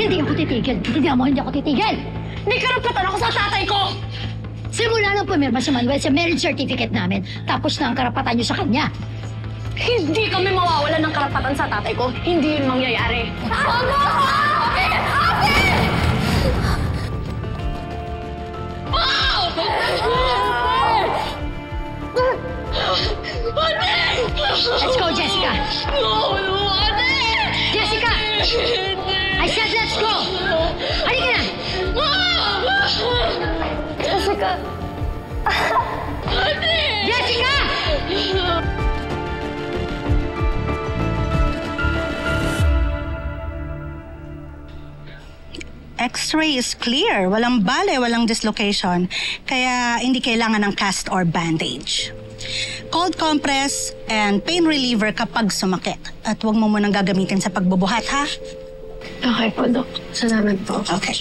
Hindi ako titigil. Hindi ako titigil. May karapatan ako sa tatay ko! Simula nang pumirma si Manuel sa marriage certificate namin, tapos na ang karapatan niyo sa kanya. Hindi kami mawawalan ng karapatan sa tatay ko. Hindi yun mangyayari. Ate! Ate! Let's go, Jessica! No, ate! Jessica! I said let's go! Halika na! Jessica! Ate! Jessica! X-ray is clear. Walang bale, walang dislocation. Kaya hindi kailangan ng cast or bandage. Cold compress and pain reliever kapag sumakit. At huwag mo munang gagamitin sa pagbubuhat, ha? Okay po, Dok. Salamat po. Okay.